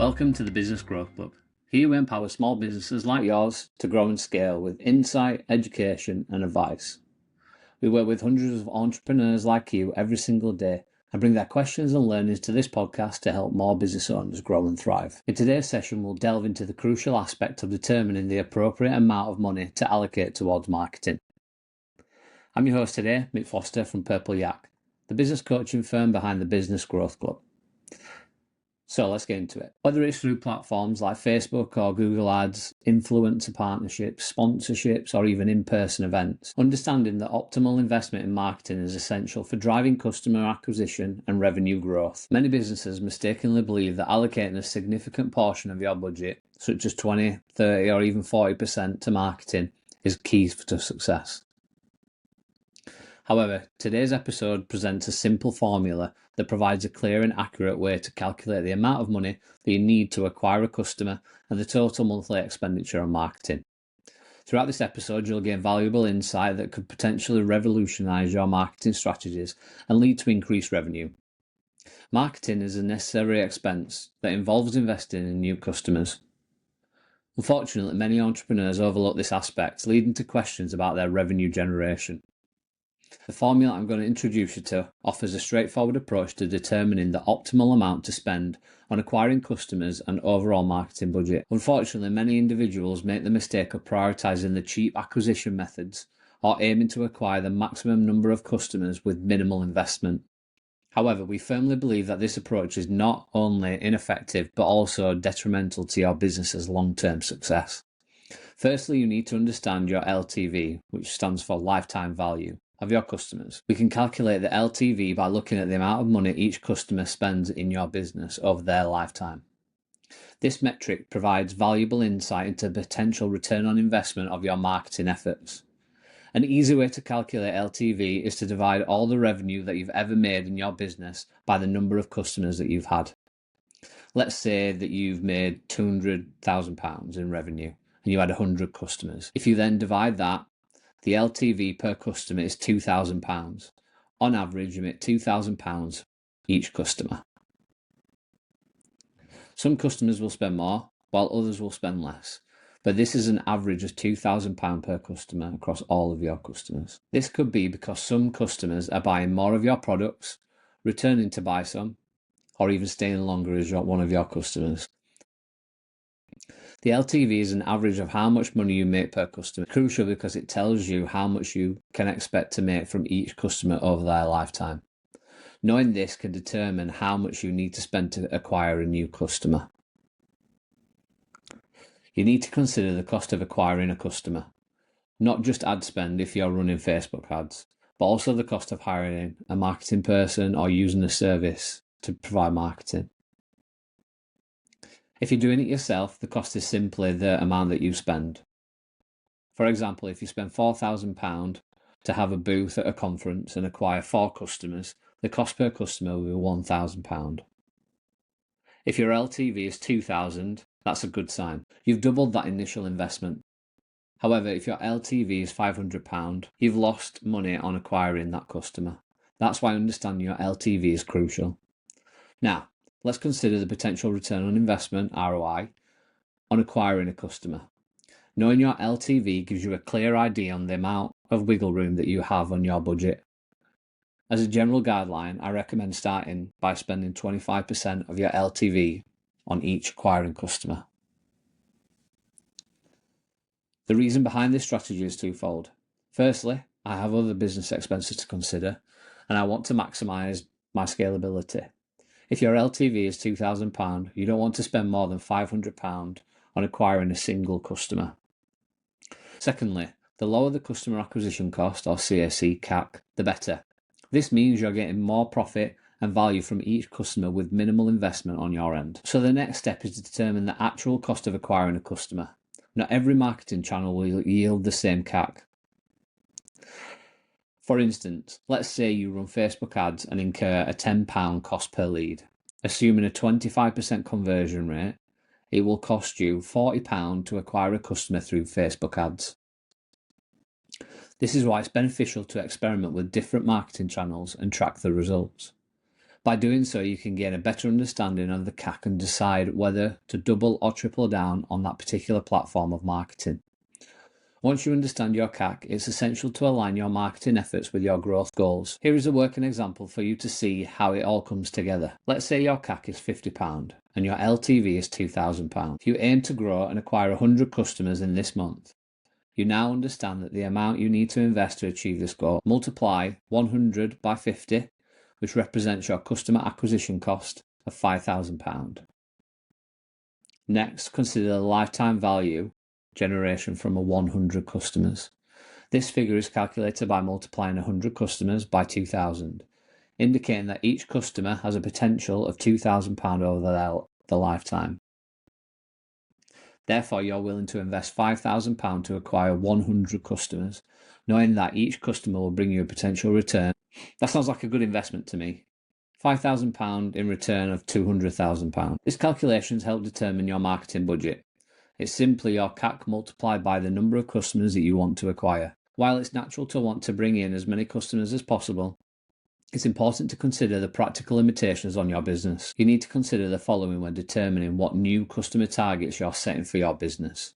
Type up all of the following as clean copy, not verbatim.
Welcome to the Business Growth Club. Here we empower small businesses like yours to grow and scale with insight, education and advice. We work with hundreds of entrepreneurs like you every single day and bring their questions and learnings to this podcast to help more business owners grow and thrive. In today's session, we'll delve into the crucial aspect of determining the appropriate amount of money to allocate towards marketing. I'm your host today, Mick Foster from Purple Yak, the business coaching firm behind the Business Growth Club. So let's get into it. Whether it's through platforms like Facebook or Google Ads, influencer partnerships, sponsorships, or even in-person events, understanding that optimal investment in marketing is essential for driving customer acquisition and revenue growth. Many businesses mistakenly believe that allocating a significant portion of your budget, such as 20, 30, or even 40% to marketing, is key to success. However, today's episode presents a simple formula that provides a clear and accurate way to calculate the amount of money that you need to acquire a customer and the total monthly expenditure on marketing. Throughout this episode, you'll gain valuable insight that could potentially revolutionize your marketing strategies and lead to increased revenue. Marketing is a necessary expense that involves investing in new customers. Unfortunately, many entrepreneurs overlook this aspect, leading to questions about their revenue generation. The formula I'm going to introduce you to offers a straightforward approach to determining the optimal amount to spend on acquiring customers and overall marketing budget. Unfortunately, many individuals make the mistake of prioritizing the cheap acquisition methods or aiming to acquire the maximum number of customers with minimal investment. However, we firmly believe that this approach is not only ineffective but also detrimental to your business's long-term success. Firstly, you need to understand your LTV, which stands for lifetime value, of your customers. We can calculate the LTV by looking at the amount of money each customer spends in your business over their lifetime. This metric provides valuable insight into the potential return on investment of your marketing efforts. An easy way to calculate LTV is to divide all the revenue that you've ever made in your business by the number of customers that you've had. Let's say that you've made £200,000 in revenue and you had 100 customers. If you then divide that, the LTV per customer is £2,000. On average, you make £2,000 each customer. Some customers will spend more, while others will spend less. But this is an average of £2,000 per customer across all of your customers. This could be because some customers are buying more of your products, returning to buy some, or even staying longer as one of your customers. The LTV is an average of how much money you make per customer. It's crucial because it tells you how much you can expect to make from each customer over their lifetime. Knowing this can determine how much you need to spend to acquire a new customer. You need to consider the cost of acquiring a customer, not just ad spend if you're running Facebook ads, but also the cost of hiring a marketing person or using a service to provide marketing. If you're doing it yourself, the cost is simply the amount that you spend. For example, if you spend £4,000 to have a booth at a conference and acquire 4 customers, the cost per customer will be £1,000. If your LTV is £2,000, that's a good sign. You've doubled that initial investment. However, if your LTV is £500, you've lost money on acquiring that customer. That's why understanding your LTV is crucial. Now, let's consider the potential return on investment, ROI, on acquiring a customer. Knowing your LTV gives you a clear idea on the amount of wiggle room that you have on your budget. As a general guideline, I recommend starting by spending 25% of your LTV on each acquiring customer. The reason behind this strategy is twofold. Firstly, I have other business expenses to consider, and I want to maximise my scalability. If your LTV is £2,000, you don't want to spend more than £500 on acquiring a single customer. Secondly, the lower the customer acquisition cost, or CAC, the better. This means you're getting more profit and value from each customer with minimal investment on your end. So the next step is to determine the actual cost of acquiring a customer. Not every marketing channel will yield the same CAC. For instance, let's say you run Facebook ads and incur a £10 cost per lead. Assuming a 25% conversion rate, it will cost you £40 to acquire a customer through Facebook ads. This is why it's beneficial to experiment with different marketing channels and track the results. By doing so, you can gain a better understanding of the CAC and decide whether to double or triple down on that particular platform of marketing. Once you understand your CAC, it's essential to align your marketing efforts with your growth goals. Here is a working example for you to see how it all comes together. Let's say your CAC is £50 and your LTV is £2,000. If you aim to grow and acquire 100 customers in this month, you now understand that the amount you need to invest to achieve this goal. Multiply 100 by 50, which represents your customer acquisition cost of £5,000. Next, consider the lifetime value generation from 100 customers. This figure is calculated by multiplying 100 customers by 2,000, indicating that each customer has a potential of £2,000 over the lifetime. Therefore, you're willing to invest £5,000 to acquire 100 customers, knowing that each customer will bring you a potential return. That sounds like a good investment to me. £5,000 in return of £200,000. This calculation helps determine your marketing budget. It's simply your CAC multiplied by the number of customers that you want to acquire. While it's natural to want to bring in as many customers as possible, it's important to consider the practical limitations on your business. You need to consider the following when determining what new customer targets you're setting for your business.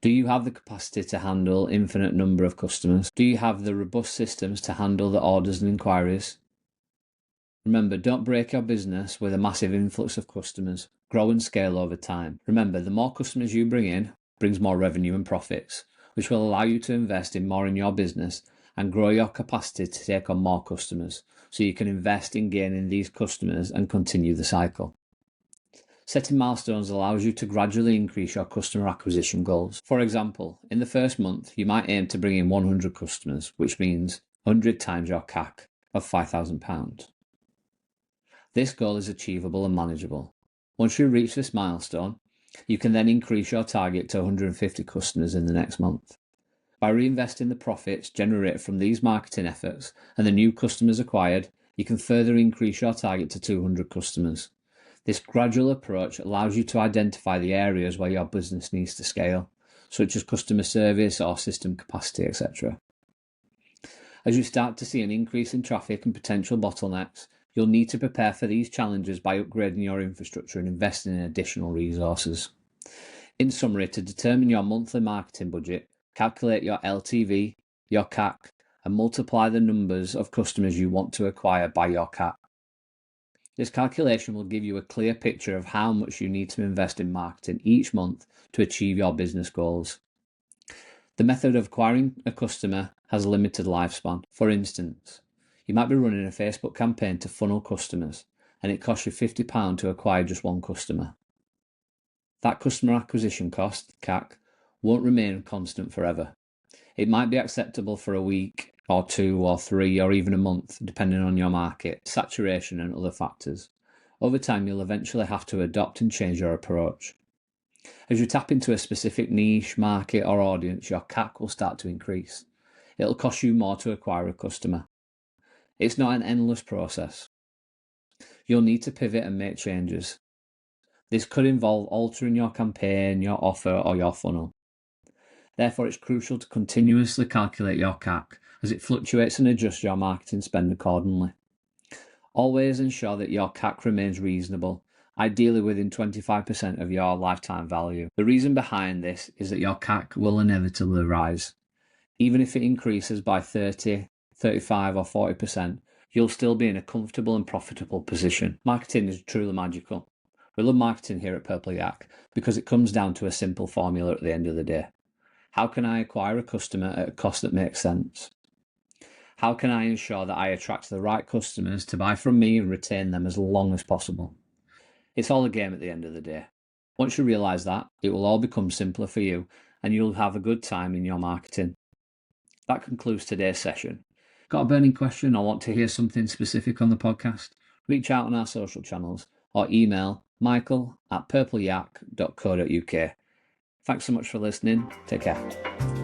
Do you have the capacity to handle infinite number of customers? Do you have the robust systems to handle the orders and inquiries? Remember, don't break your business with a massive influx of customers. Grow and scale over time. Remember, the more customers you bring in brings more revenue and profits, which will allow you to invest more in your business and grow your capacity to take on more customers, so you can invest in gaining these customers and continue the cycle. Setting milestones allows you to gradually increase your customer acquisition goals. For example, in the first month, you might aim to bring in 100 customers, which means 100 times your CAC of £5,000. This goal is achievable and manageable. Once you reach this milestone, you can then increase your target to 150 customers in the next month. By reinvesting the profits generated from these marketing efforts and the new customers acquired, you can further increase your target to 200 customers. This gradual approach allows you to identify the areas where your business needs to scale, such as customer service or system capacity, etc. As you start to see an increase in traffic and potential bottlenecks, you'll need to prepare for these challenges by upgrading your infrastructure and investing in additional resources. In summary, to determine your monthly marketing budget, calculate your LTV, your CAC, and multiply the numbers of customers you want to acquire by your CAC. This calculation will give you a clear picture of how much you need to invest in marketing each month to achieve your business goals. The method of acquiring a customer has a limited lifespan. For instance, you might be running a Facebook campaign to funnel customers, and it costs you £50 to acquire just one customer. That customer acquisition cost, CAC, won't remain constant forever. It might be acceptable for a week, or 2 or 3, or even a month, depending on your market, saturation and other factors. Over time, you'll eventually have to adopt and change your approach. As you tap into a specific niche, market or audience, your CAC will start to increase. It'll cost you more to acquire a customer. It's not an endless process. You'll need to pivot and make changes. This could involve altering your campaign, your offer, or your funnel. Therefore, it's crucial to continuously calculate your CAC as it fluctuates and adjust your marketing spend accordingly. Always ensure that your CAC remains reasonable, ideally within 25% of your lifetime value. The reason behind this is that your CAC will inevitably rise. Even if it increases by 30, 35 or 40%, you'll still be in a comfortable and profitable position. Marketing is truly magical. We love marketing here at Purple Yak because it comes down to a simple formula at the end of the day. How can I acquire a customer at a cost that makes sense? How can I ensure that I attract the right customers to buy from me and retain them as long as possible? It's all a game at the end of the day. Once you realise that, it will all become simpler for you and you'll have a good time in your marketing. That concludes today's session. Got a burning question or want to hear something specific on the podcast? Reach out on our social channels or email michael@purpleyak.co.uk. Thanks so much for listening. Take care.